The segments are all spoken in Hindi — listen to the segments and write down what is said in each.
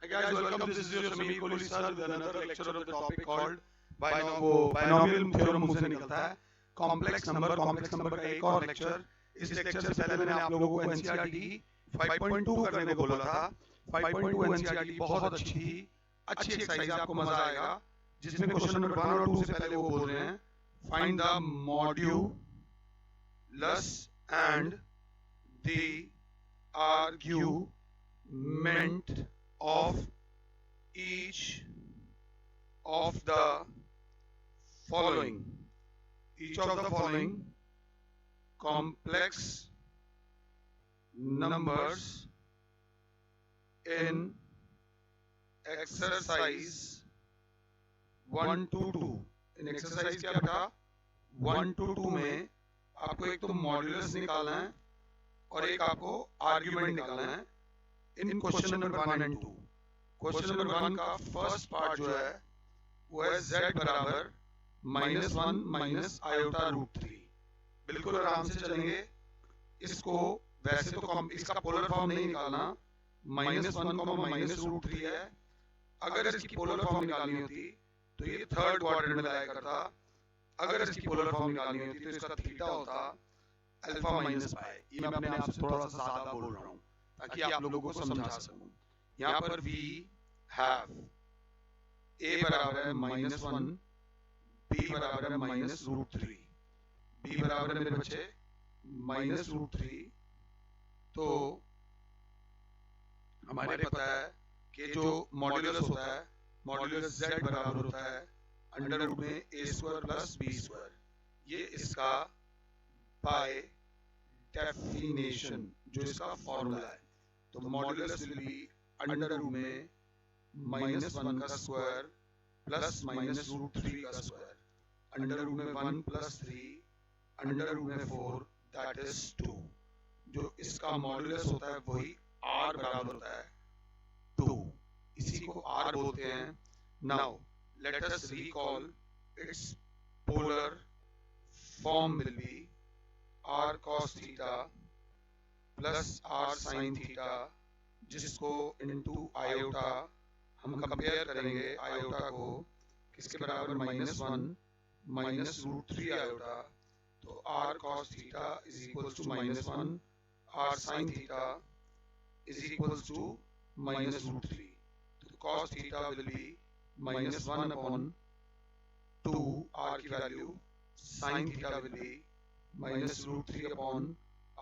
Hi guys, welcome. This is your Sameer Kohli sir with another lecture of the topic called binomial theorem मुझसे निकलता है कॉम्प्लेक्स नंबर का एक और लेक्चर। इस लेक्चर से पहले मैंने आप लोगों को एनसीईआरटी की 5.2 करने को बोला था। 5.2 एनसीईआरटी बहुत अच्छी थी, अच्छी एक्सरसाइज, आपको मजा आएगा। जिसमें क्वेश्चन नंबर 1 और 2 से पहले वो बोल रहे हैं find the modulus and the argument of each of the following complex numbers in exercise 1 to 2। In exercise क्या बेटा 1 to 2 में आपको एक तो मॉड्यूलस निकालना है और एक आपको आर्ग्यूमेंट निकालना है in question number 1 and 2। Question number 1 का फर्स्ट पार्ट जो है वो है z बराबर -1 माइनस आयोटा रूट 3। बिल्कुल आराम से चलेंगे इसको। वैसे तो इसका पोलर फॉर्म नहीं निकालना, -1 माइनस रूट 3 है। अगर इसकी पोलर फॉर्म निकालनी होती तो ये थर्ड क्वाड्रेंट में लाया करता। अगर इसकी पोलर फॉर्म निकालनी होती तो इसका थीटा होता अल्फा माइनस पाई। ये मैं अपने आप से थोड़ा सा ज्यादा बोल रहा हूँ ताकि आप लोगों को समझा सकूं। यहाँ पर वी हैव a बराबर है -1, b बराबर है -√3, b बराबर है मेरे बच्चे -√3। तो हमारे पता है कि जो मॉड्यूलस होता है, मॉड्यूलस z बराबर होता है अंडर रूट में a² प्लस b²। ये इसका बाय डेफिनेशन जो इसका फॉर्मूला है। तो modulus will be under root में -1 का स्क्वायर प्लस -√3 का स्क्वायर, अंडर रूट में 1 प्लस 3, अंडर रूट में 4, दैट इज 2। जो इसका मॉड्यूलस होता है वही r बराबर होता है 2, इसी को r बोलते हैं। Now let us recall its polar form will be r cos theta plus r sin theta, जिसको इनटू आयोटा हम कंपेयर करेंगे आयोटा को किसके बराबर -1 -√3 आयोटा। तो r cos theta is equals to -1, r sin theta is equals to -√3। तो cos theta will be -1 upon 2 r की value, sin theta will be -√3 upon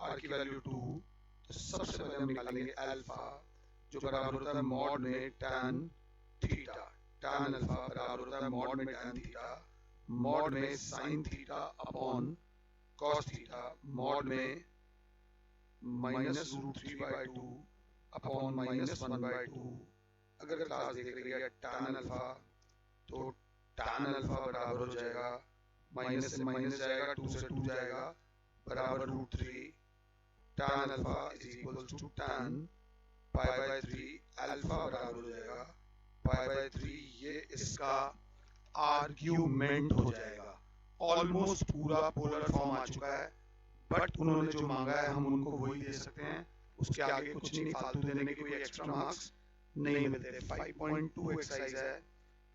r की वैल्यू 2। तो सबसे पहले हम निकालेंगे अल्फा जो बराबर होता है मॉड में tan थीटा। tan अल्फा बराबर होता है मॉड में tan थीटा, मॉड में sin theta upon cos theta, mod में -√3/2 अपॉन -1/2। अगर क्लास देख रही है tan अल्फा तो tan अल्फा बराबर हो जाएगा माइनस से माइनस जाएगा, 2 से 2 जाएगा, बराबर √3। tan alpha is equals to tan π/3, alpha बराबर हो जाएगा π/3। ये इसका आर्ग्यूमेंट हो जाएगा। ऑलमोस्ट पूरा पोलर फॉर्म आ चुका है, बट उन्होंने जो मांगा है हम उनको वही दे सकते हैं। उसके आगे कुछ नहीं, फालतू देने के कोई एक्स्ट्रा मार्क्स नहीं मिलते। 5.2 एक्सरसाइज है।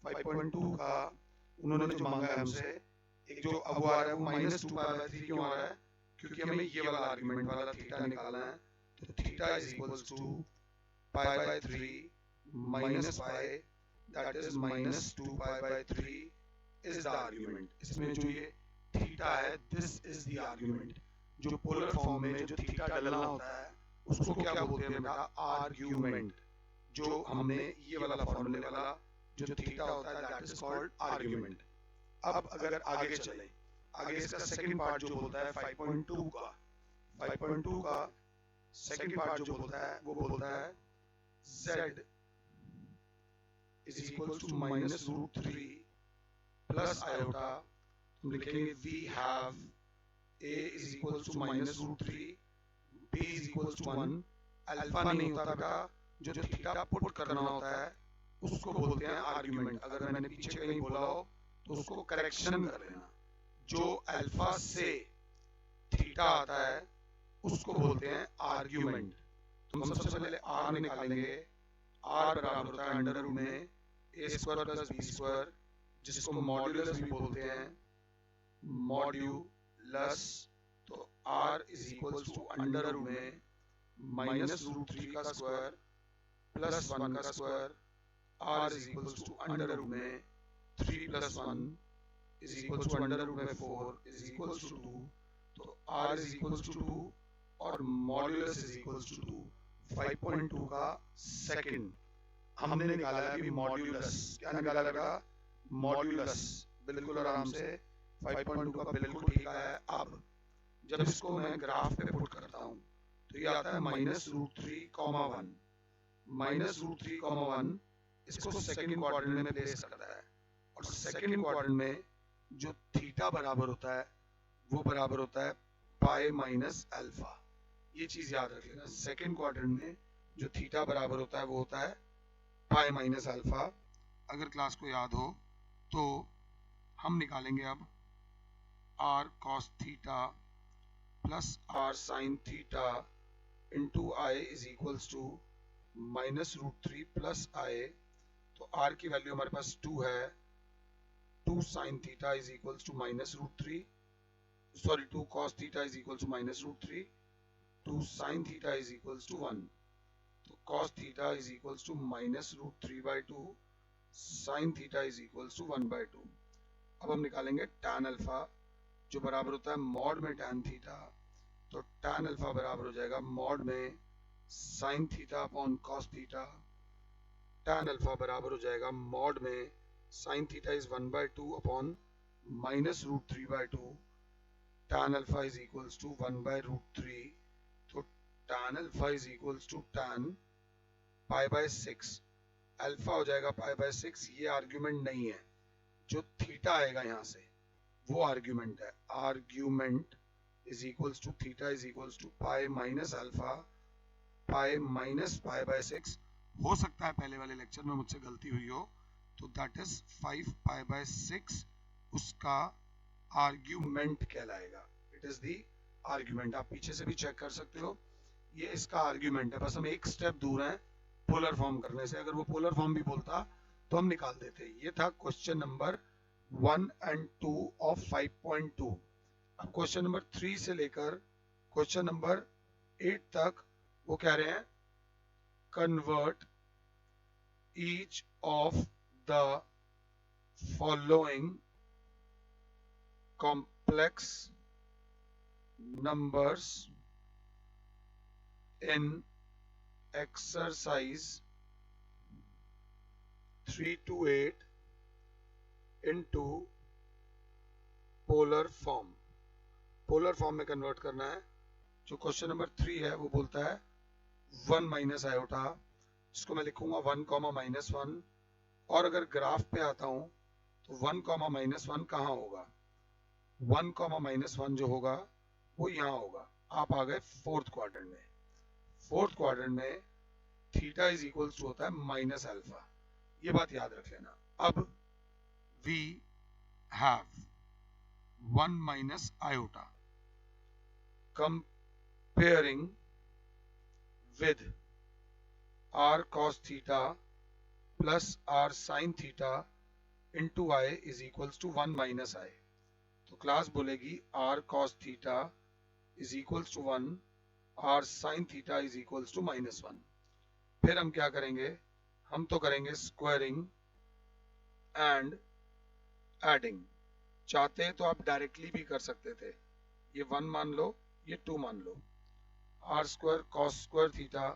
5.2 का उन्होंने जो मांगा है हमसे, एक जो अब आ रहा है वो -2π/3 क्यों आ रहा है? क्योंकि हमें ये वाला आर्ग्यूमेंट वाला थीटा निकालना है। तो theta is equals to π/3 minus pi, that is -2π/3 is the argument। इसमें जो ये थीटा है, this is the argument। जो पोलर फॉर्म में जो थीटा डलना होता है उसको क्या बोलते हैं बेटा? आर्ग्यूमेंट। जो हमने ये वाला फॉर्मूले वाला जो थीटा होता है that is called argument। अब अगर आगे चले, आगे इसका सेकंड पार्ट जो बोलता है 5.2 का, 5.2 का सेकंड पार्ट जो बोलता है वो बोलता है z is equals to -√3 plus iota. हम लिखेंगे we have a is equals to -√3, b is equals to 1। Alpha नहीं होता बेटा, जो थीटा पुट करना होता है उसको बोलते हैं आर्ग्यूमेंट। अगर मैंने पीछे कहीं बोला हो तो उसको करेक्शन कर लेना। जो अल्फा से थीटा आता है उसको बोलते हैं आर्ग्यूमेंट। तो हम सबसे पहले r निकालेंगे। आर बराबर होता है अंडर रूट में a square plus b square, जिसको मॉड्यूलस भी बोलते हैं, मॉड्यूलस। तो r is equals to under root में माइनस रूट 3 का स्क्वायर प्लस 1 का square, r is equals to under root में 3 plus 1 is equals to under root में 4 इज इक्वल्स टू 2। तो आर इज इक्वल्स टू 2 और मॉड्यूलस इज इक्वल्स टू 2। 5.2 का सेकंड हमने निकाला है अभी मॉड्यूलस। क्या निकाला बेटा? मॉड्यूलस। बिल्कुल आराम से 5.2 का बिल्कुल ठीक आया है। अब जब इसको मैं ग्राफ पे पुट करता हूँ तो ये आता है minus root 3 comma 1। Minus root 3 comma 1 इसको सेकंड क्वाड्रेंट में प्लेस करता है, और सेकंड क्वाड्रेंट में जो थीटा बराबर होता है वो बराबर होता है पाई माइनस अल्फा। ये चीज याद रख लेना, सेकंड क्वाड्रेंट में जो थीटा बराबर होता है वो होता है पाई माइनस अल्फा। अगर क्लास को याद हो तो हम निकालेंगे अब r cos theta plus r sine theta into i is equals to minus root 3 plus i. तो आर की वैल्यू हमारे पास 2 है, 2 sine theta is equals to minus root 3, sorry 2 cos theta is equals to minus root 3, 2 sin theta is equals to 1। तो cos theta is equals to minus root 3 by 2, sin theta is equals to 1 by 2। अब हम निकालेंगे tan अल्फा जो बराबर होता है मॉड में tan थीटा। तो tan अल्फा बराबर हो जाएगा मॉड में sin theta upon cos theta. tan alpha बराबर हो जाएगा मॉड में sin theta is 1 by 2 upon minus root 3 by 2। tan alpha is equals to 1 by root 3। तो tan alpha is equals to tan pi by 6। Alpha हो जाएगा pi by 6। ये आर्ग्यूमेंट नहीं है, जो थीटा आएगा यहाँ से वो आर्ग्यूमेंट है। Argument is equals to theta is equals to pi minus alpha pi minus pi by 6। हो सकता है पहले वाले लेक्चर में मुझसे गलती हुई हो, तो दैट इज 5 पाई बाय 6 उसका आर्ग्यूमेंट कहलाएगा। It is the argument. आप पीछे से भी चेक कर सकते हो, ये इसका आर्ग्यूमेंट है। बस हम एक स्टेप दूर हैं पोलर फॉर्म करने से। अगर वो पोलर फॉर्म भी बोलता तो हम निकाल देते। ये था क्वेश्चन नंबर 1 एंड 2 ऑफ 5.2। अब क्वेश्चन नंबर 3 से लेकर क्वेश्चन नंबर 8 तक वो कह रहे हैं convert each of the following complex numbers in exercise 3 to 8 into polar form। Polar form में कन्वर्ट करना है। जो क्वेश्चन नंबर 3 है वो बोलता है 1 माइनस आयोटा, जिसको मैं लिखूंगा 1 कॉमा माइनस 1। और अगर ग्राफ पे आता हूं तो 1 कॉमा माइनस 1 कहाँ होगा? 1 कॉमा माइनस 1 जो होगा वो यहाँ होगा। आप आ गए फोर्थ क्वाड्रेंट में। फोर्थ क्वाड्रेंट में थीटा इज इक्वल्स टू होता है माइनस अल्फा। ये बात याद रख लेना। अब we have 1 minus iota comparing with r cos theta plus r sine theta into i is equals to 1 minus i. तो क्लास बोलेगी r cos theta is equals to 1, r sin theta is equals to minus 1। फिर हम क्या करेंगे? हम तो करेंगे स्क्वायरिंग एंड एडिंग। चाहते तो आप डायरेक्टली भी कर सकते थे। ये 1 मान लो, ये 2 मान लो। r square cos square theta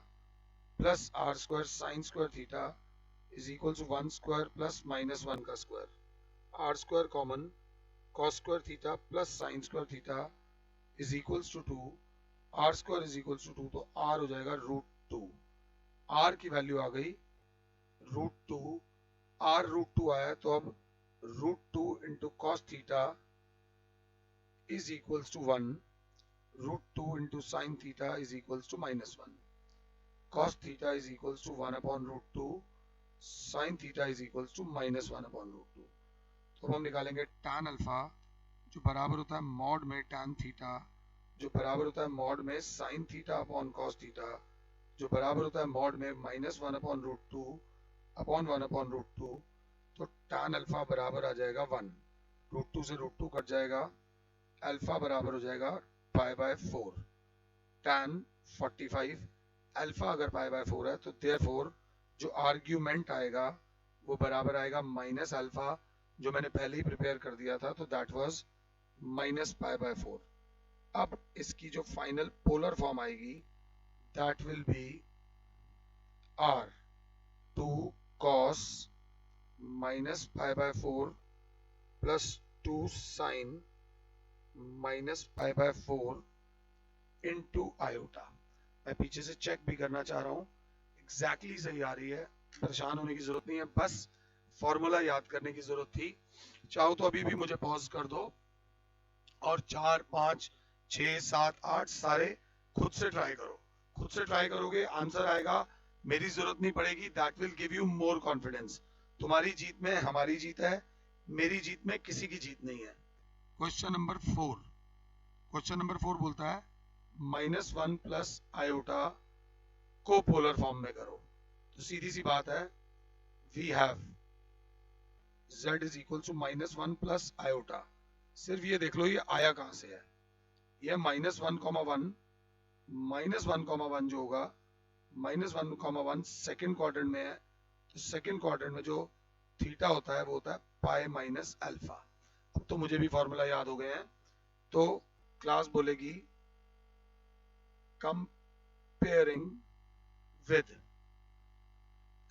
plus r square sin square theta is equals to 1 square plus minus 1 का square. r square common, cos square theta plus sine square theta is equals to 2, r square is equals to 2। तो r हो जाएगा रूट 2। r की वैल्यू आ गई रूट 2। r रूट 2 आया तो अब root 2 into cos theta is equals to 1, root 2 into sine theta is equals to minus 1, cos theta is equals to 1 upon root 2, sine theta is equals to minus 1 upon root 2। तो हम निकालेंगे tan अल्फा जो बराबर होता है मॉड में tan थीटा जो बराबर होता है मॉड में sin theta upon cos theta जो बराबर होता है मॉड में -1/√2 अपॉन 1/√2, तो tan अल्फा बराबर आ जाएगा 1, √2 से √2 कट जाएगा, अल्फा बराबर हो जाएगा π/4 tan 45। अल्फा अगर π/4 है तो देयरफॉर जो आर्ग्यूमेंट आएगा वो बराबर आएगा माइनस अल्फा, जो मैंने पहले ही प्रिपेयर कर दिया था, तो दैट वाज -π/4। अब इसकी जो फाइनल पोलर फॉर्म आएगी that will be r2 cos -π/4 plus 2 sin -π/4 into iota. मैं पीछे से चेक भी करना चाह रहा हूँ, एग्जैक्टली सही आ रही है, परेशान होने की जरूरत नहीं है, बस फॉर्मूला याद करने की जरूरत थी। चाहो तो अभी भी मुझे पॉज कर दो और 4, 5, 6, 7, 8 सारे खुद से ट्राई करो। खुद से ट्राई करोगे आंसर आएगा, मेरी जरूरत नहीं पड़ेगी, that will give you more confidence. तुम्हारी जीत में हमारी जीत है, मेरी जीत में किसी की जीत नहीं है। क्वेश्चन नंबर 4, क्वेश्चन नंबर 4 बोलता है -1 प्लस आयोटा को पोलर फॉर्म में करो। तो सीधी सी बात है, we have z is equal to -1 plus iota. सिर्फ ये देख लो ये आया कहां से है, ये -1,1, -1,1 जो होगा -1,1 सेकेंड क्वाड्रेंट में है, तो सेकेंड क्वाड्रेंट में जो थीटा होता है वो होता है पाई माइनस अल्फा। अब तो मुझे भी फॉर्मूला याद हो गए हैं, तो क्लास बोलेगी comparing with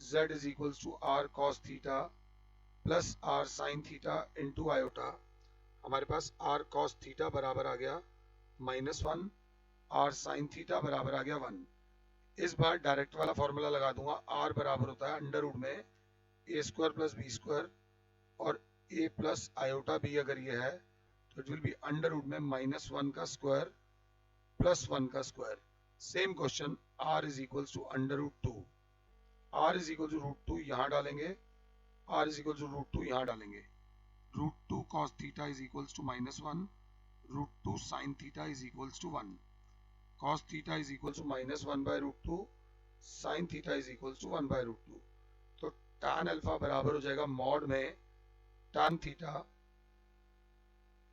z is equal to r cos theta plus r sin theta into iota. हमारे पास r cos थीटा बराबर आ गया -1, r sin थीटा बराबर आ गया 1। इस बार डायरेक्ट वाला फॉर्मूला लगा दूंगा, r बराबर होता है अंडर रूट में a square plus b square, और a प्लस आयोटा b अगर ये है तो it will be under root में -1 का स्क्वायर प्लस 1 का square. Same question, r is equal to under root 2, r is equal to √2 यहाँ डालेंगे, r इज इक्वल टू √2 यहाँ डालेंगे, √2 cos theta is equal to -1, √2 sin theta is equal to 1, cos theta is equal to -1/√2, sin theta is equal to 1/√2। तो tan अल्फा बराबर हो जाएगा मॉड में tan थीटा,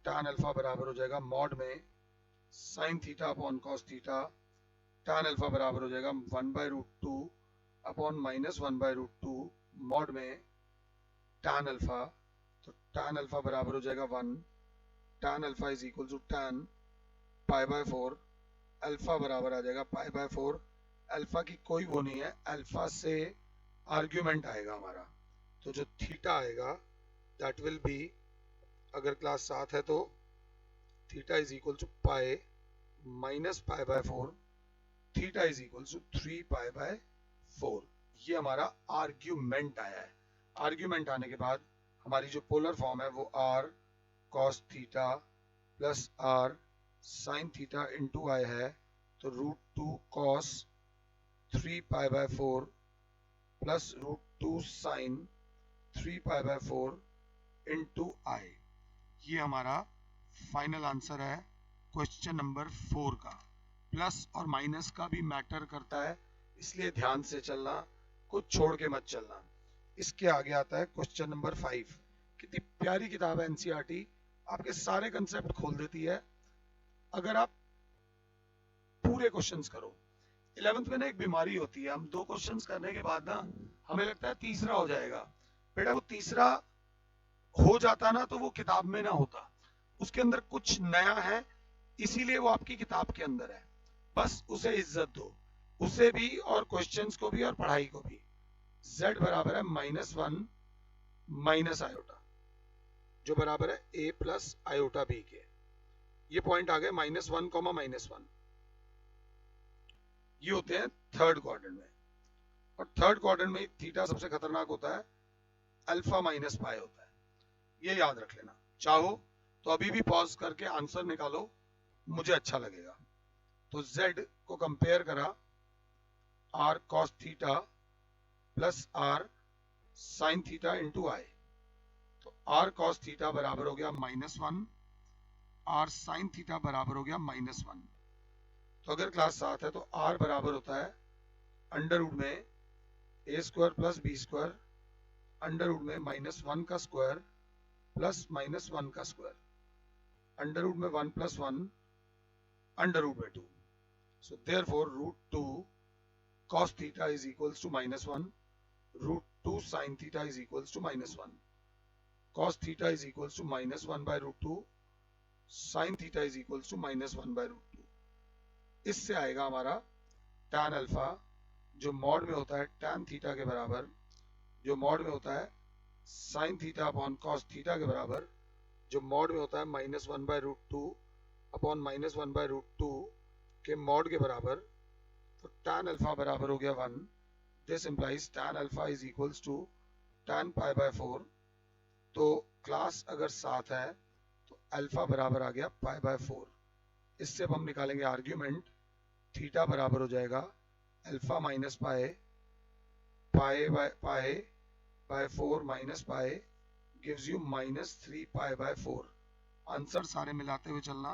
tan अल्फा बराबर हो जाएगा मॉड में sin theta upon cos theta, tan alpha बराबर हो जाएगा 1/√2 अपॉन -1/√2 मॉड में tan अल्फा। तो tan अल्फा बराबर हो जाएगा 1, tan alpha is equal to tan π/4, alpha बराबर आ जाएगा π/4। अल्फा की कोई वो नहीं है, अल्फा से आर्ग्यूमेंट आएगा हमारा, तो जो थीटा आएगा दैट विल बी, अगर क्लास 7 है तो theta is equal to pi minus π/4, theta is equal to 3π/4। ये हमारा आर्ग्यूमेंट आया है। आर्ग्यूमेंट आने के बाद हमारी जो पोलर फॉर्म है वो r cos theta plus r sin theta into i है, तो √2 cos 3π/4 plus √2 sin 3π/4 into i. ये हमारा फाइनल आंसर है क्वेश्चन नंबर 4 का। प्लस और माइनस का भी मैटर करता है, इसलिए ध्यान से चलना, कुछ छोड़ के मत चलना। इसके आगे आता है क्वेश्चन नंबर 5। कितनी प्यारी किताब है एनसीईआरटी, आपके सारे कंसेप्ट खोल देती है अगर आप पूरे क्वेश्चंस करो। 11th में ना एक बीमारी होती है, हम 2 क्वेश्चंस करने के बाद ना हमें लगता है तीसरा हो जाएगा। बेटा वो तीसरा हो जाता ना तो वो किताब में ना होता, उसके अंदर कुछ नया है, इसीलिए वो आपकी किताब के अंदर है। बस उसे इज्जत दो, उसे भी और क्वेश्चंस को भी और पढ़ाई को भी। z बराबर है -1 माइनस आयोटा, जो बराबर है a प्लस आयोटा b के। ये पॉइंट आ गए -1, -1। ये होते हैं थर्ड क्वाड्रेंट में, और थर्ड क्वाड्रेंट में थीटा सबसे खतरनाक होता है, अल्फा माइनस पाई होता है, ये याद रख लेना। चाहो तो अभी भी पॉज करके आंसर निकालो, मुझे अच्छा लगेगा। तो z को कंपेयर करा r cos theta plus r sin theta into i, तो r cos थीटा बराबर हो गया -1, r sin थीटा बराबर हो गया -1। तो अगर क्लास 7 है तो r बराबर होता है अंडर रूट में a square plus b square under root में -1 का स्क्वायर प्लस -1 का स्क्वायर अंडर रूट में 1 + 1 अंडर रूट में 2. So therefore root 2 cos theta is equals to -1. Root 2 sin theta is equals to -1. Cos theta is equals to -1 by root 2. Sin theta is equals to -1 by root 2. इससे आएगा हमारा tan अल्फा जो मॉड में होता है tan थीटा के बराबर, जो मॉड में होता है sin theta upon cos theta के बराबर, जो मॉड में होता है -1 by root 2 upon -1 by root 2 के मॉड के बराबर. तो tan अल्फा बराबर हो गया 1. This implies tan alpha is equals to tan pi by 4. तो क्लास अगर 7 है तो अल्फा बराबर आ गया पाई बाय 4. इससे अब हम निकालेंगे आर्ग्यूमेंट. थीटा बराबर हो जाएगा alpha minus pi pi by 4 minus pi gives you -3 pi by 4. Answer सारे मिलाते हुए चलना,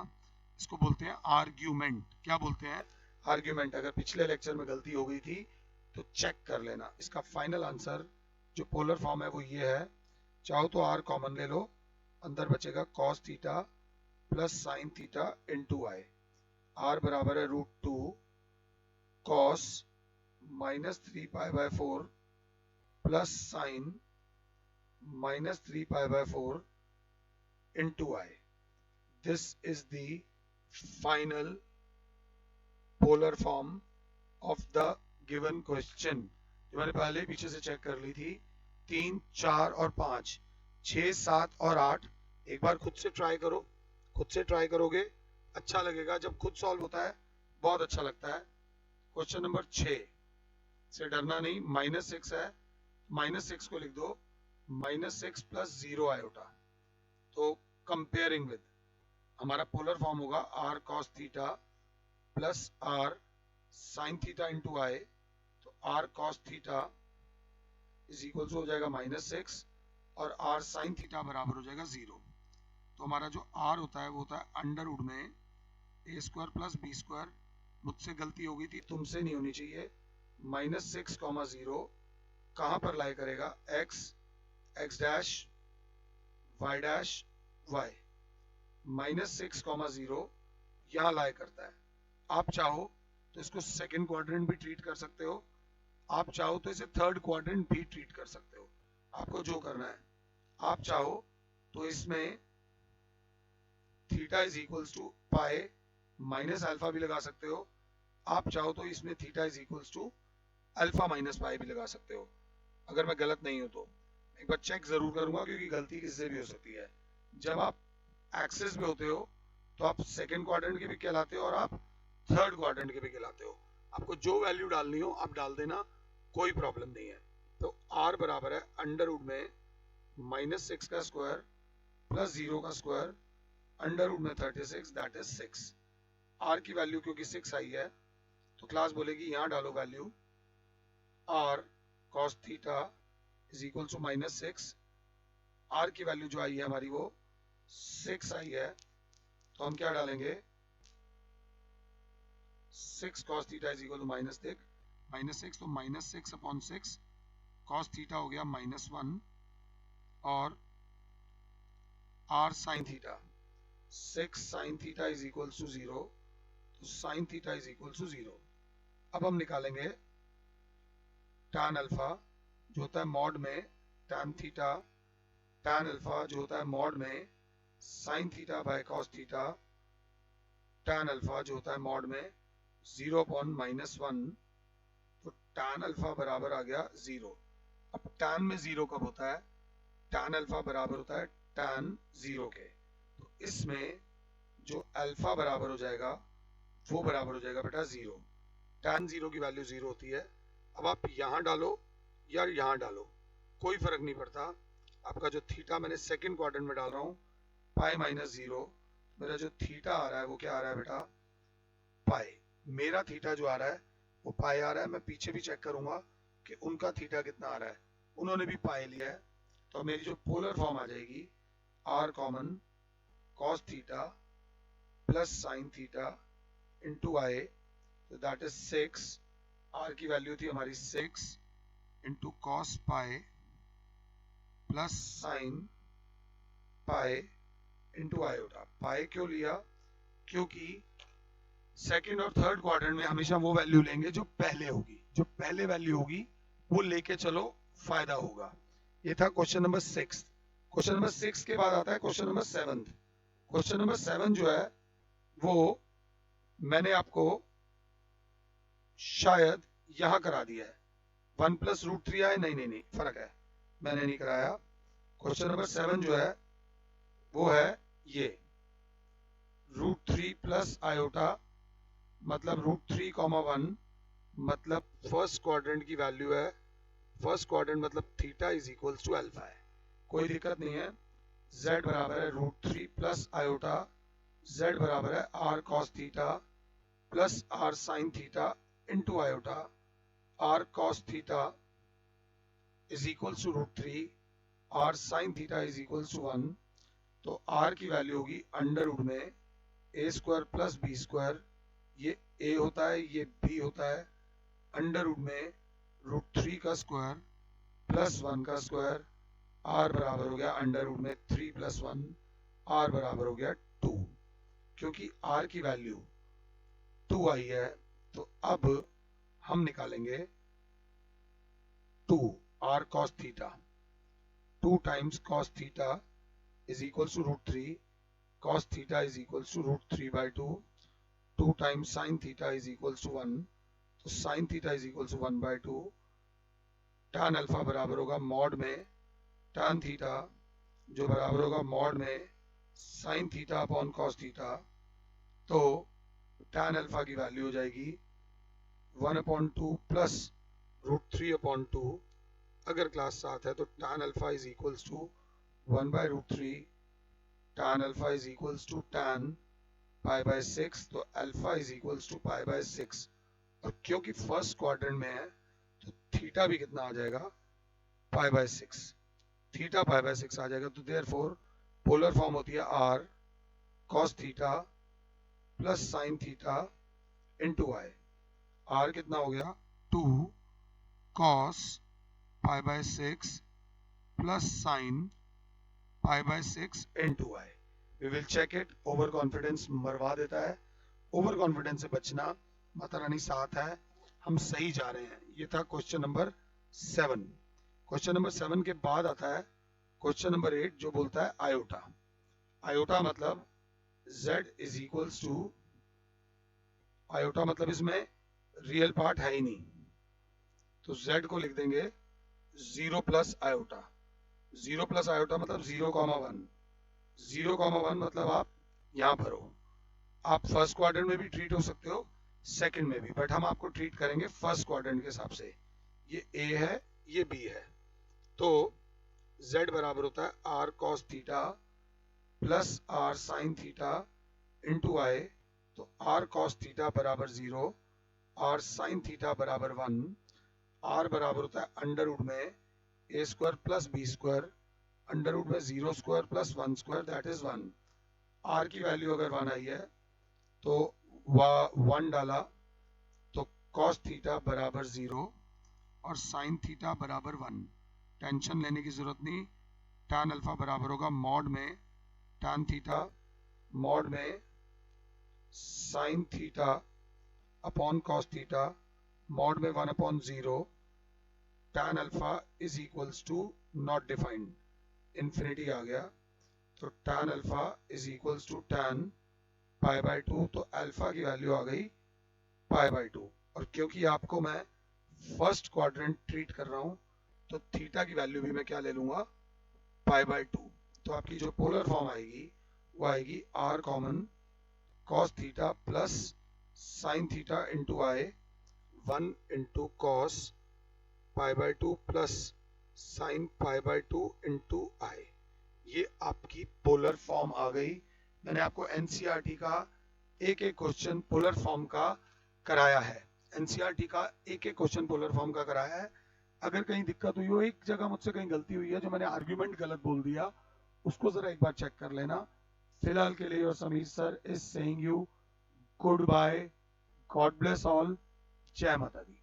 इसको बोलते हैं आर्ग्यूमेंट. क्या बोलते हैं? आर्ग्यूमेंट. अगर पिछले लेक्चर में गलती हो गई थी तो चेक कर लेना. इसका फाइनल आंसर जो पोलर फॉर्म है वो ये है. चाहो तो r कॉमन ले लो, अंदर बचेगा cos theta plus sin theta into i. r बराबर है √2 cos -3 pi by 4 plus sin -3 pi by 4 into i. This is the final polar form of the given question. जो मैंने पहले पीछे से चेक कर ली थी. 3, 4 और 5, 6, 7 और 8. एक बार खुद से ट्राई करो. खुद से ट्राई करोगे अच्छा लगेगा. जब खुद सॉल्व होता है बहुत अच्छा लगता है. क्वेश्चन नंबर 6 से डरना नहीं. -6 है, -6 को लिख दो -6 + 0 आयोटा. तो कंपेयरिंग विद हमारा पोलर फॉर्म होगा r cos theta plus r sin theta into i. तो r cos theta is equal हो जाएगा -6 और r sin थीटा बराबर हो जाएगा 0. तो हमारा जो r होता है वो होता है अंडर रूट में a square plus b square. मुझसे गलती हो गई थी, तुमसे नहीं होनी चाहिए. -6, 0 कहाँ पर लाई करेगा? x dash y dash y. -6, 0 यहाँ लाई करता है. आप चाहो तो इसको सेकंड क्वाड्रेंट भी ट्रीट कर सकते हो, आप चाहो तो इसे थर्ड क्वाड्रेंट भी ट्रीट कर सकते हो. आपको जो करना है. आप चाहो तो इसमें theta is equals to pi minus alpha भी लगा सकते हो. आप चाहो तो इसमें theta is equals to alpha minus pi भी लगा सकते हो. अगर मैं गलत नहीं हूं तो एक बार चेक जरूर करूंगा, क्योंकि गलती किससे भी हो सकती है. जब आप एक्सिस पे होते हो तो आप सेकंड क्वाड्रेंट के भी कहलाते हो और आप थर्ड क्वाड्रेंट के भी कहलाते हो. आपको जो वैल्यू डालनी हो आप डाल देना, कोई प्रॉब्लम नहीं है. तो r बराबर है अंडर रूट में -6 का स्क्वायर प्लस 0 का स्क्वायर अंडर रूट में 36, दैट इज 6. r की वैल्यू क्योंकि 6 आई है तो क्लास बोलेगी यहाँ डालो value r cos theta is equal to -6. r की वैल्यू जो आई है हमारी वो 6 आई है, तो हम क्या डालेंगे? 6 cos theta is equal to -6, तो -6 अपॉन 6 cos थीटा हो गया -1 और r sin theta 6 sin theta is equal to 0, तो sin theta is equal to 0. अब हम निकालेंगे tan अल्फा जो होता है मॉड में tan थीटा, tan अल्फा जो होता है मॉड में sin theta by cos theta, tan alpha जो होता है मॉड में 0/-1, तो tan अल्फा बराबर आ गया 0. अब tan में 0 कब होता है? tan अल्फा बराबर होता है tan 0 के. तो इसमें जो अल्फा बराबर हो जाएगा वो बराबर हो जाएगा बेटा 0. tan 0 की वैल्यू 0 होती है. अब आप यहाँ डालो या यहाँ डालो कोई फर्क नहीं पड़ता. आपका जो थीटा मैंने सेकंड क्वाड्रेंट में डाल रहा हूँ पाई -0, मेरा जो थीटा आ रहा है वो क्या आ रहा है बेटा? पाई. मेरा थीटा जो आ रहा है वो पाई आ रहा है. मैं पीछे भी चेक करूंगा कि उनका थीटा कितना आ रहा है. उन्होंने भी पाई लिया है. तो मेरी जो पोलर फॉर्म आ जाएगी r common cos theta plus sin theta into i, तो दैट इज 6 आर की वैल्यू थी हमारी 6 into cos pi plus sine pi into iota. Pi क्यों लिया? क्योंकि सेकंड और थर्ड क्वाड्रेंट में हमेशा वो वैल्यू लेंगे जो पहले होगी, जो पहले वैल्यू होगी वो लेके चलो, फायदा होगा। ये था क्वेश्चन नंबर 6। क्वेश्चन नंबर 6 के बाद आता है क्वेश्चन नंबर 7। क्वेश्चन नंबर 7 जो है वो मैंने आपको शायद यहां करा दिया है। 1 प्लस रूट 3 आए, नहीं नहीं नहीं, फर्क है, मैंने नहीं कराया। क्वेश्चन नंबर 7 जो है वो है ये रूट 3 प्लस आयोटा, मतलब रूट 3,1, मतलब फर्स्ट क्वाड्रेंट की वैल्यू है, फर्स्ट क्वाड्रेंट मतलब theta is equals to alpha है। कोई दिक्कत नहीं है। z बराबर है रूट 3 प्लस आयोटा, z बराबर है r cos theta plus r sin theta into iota. r cos theta is equals to root 3, r sin theta is equals to 1। तो r की वैल्यू होगी अंडर रूट में a square plus b square, ये a होता है ये b होता है, अंडर रूट में रूट 3 का स्क्वायर प्लस 1 का स्क्वायर, r बराबर हो गया अंडर रूट में 3 प्लस 1, r बराबर हो गया 2। क्योंकि r की वैल्यू 2 आई है तो अब हम निकालेंगे 2 r cos theta. 2 times cos theta is equals to root 3, cos theta is equals to root 3/2, 2 times sin theta is equals to 1, तो sin theta is equals to 1/2। tan alpha बराबर होगा मॉड में tan थीटा, जो बराबर होगा मॉड में sin theta upon cos theta. तो tan अल्फा की वैल्यू हो जाएगी 1/2 प्लस रूट 3/2। अगर क्लास 7 है तो tan alpha is equals to 1/√3, tan alpha is equals to tan π/6, तो अल्फा इज इक्वल्स टू π/6। और क्योंकि फर्स्ट क्वाड्रेंट में है तो थीटा भी कितना आ जाएगा, π/6, थीटा π/6 आ जाएगा। तो देयरफॉर पोलर फॉर्म होती है r cos theta plus sin theta into i. r कितना हो गया 2 cos π/6 plus sin π/6 into i. We will check it. Over confidence मरवा देता है, ओवर कॉन्फिडेंस से बचना। माता रानी साथ है, हम सही जा रहे हैं। ये था क्वेश्चन नंबर 7। क्वेश्चन नंबर 7 के बाद आता है क्वेश्चन नंबर 8 जो बोलता है आयोटा। आयोटा मतलब z is equals to, iota मतलब इसमें रियल पार्ट है ही नहीं, तो z को लिख देंगे 0 प्लस आयोटा। 0 प्लस आयोटा मतलब 0,1, 0,1 मतलब आप यहां भरो। आप फर्स्ट क्वाड्रेंट में भी ट्रीट हो सकते हो, सेकंड में भी, बट हम आपको ट्रीट करेंगे फर्स्ट क्वाड्रेंट के हिसाब से। ये a है ये b है, तो z बराबर होता है r cos theta plus r sin theta into i. तो r cos थीटा बराबर 0, r sin थीटा बराबर 1, r बराबर होता है अंडर रूट में a square plus b square, under root में 0 square plus 1 square, that is 1। r की वैल्यू अगर 1 आई है तो 1 डाला तो cos थीटा बराबर 0 और sin थीटा बराबर 1। टेंशन लेने की जरूरत नहीं। tan अल्फा बराबर होगा मॉड में tan थीटा मॉड में sin theta upon cos theta mod में 1/0। tan alpha is equals to not defined, infinity आ गया, तो tan alpha is equals to tan π/2, तो अल्फा की वैल्यू आ गई π/2। और क्योंकि आपको मैं फर्स्ट क्वाड्रेंट ट्रीट कर रहा हूं तो थीटा की वैल्यू भी मैं क्या ले लूंगा, π/2। तो आपकी जो पोलर फॉर्म आएगी वो आएगी r common cos theta plus sin theta into i, 1 into cos π/2 plus sin π/2 into i. ये आपकी पोलर फॉर्म आ गई। मैंने आपको एनसीईआरटी का एक एक क्वेश्चन पोलर फॉर्म का कराया है, एनसीईआरटी का एक एक क्वेश्चन पोलर फॉर्म का कराया है। अगर कहीं दिक्कत हुई हो, एक जगह मुझसे कहीं गलती हुई है, जो मैंने आर्ग्यूमेंट गलत बोल दिया, उसको जरा एक बार चेक कर लेना। फिलहाल के लिए your Sameer sir is saying you good bye, God bless all, जय माता दी।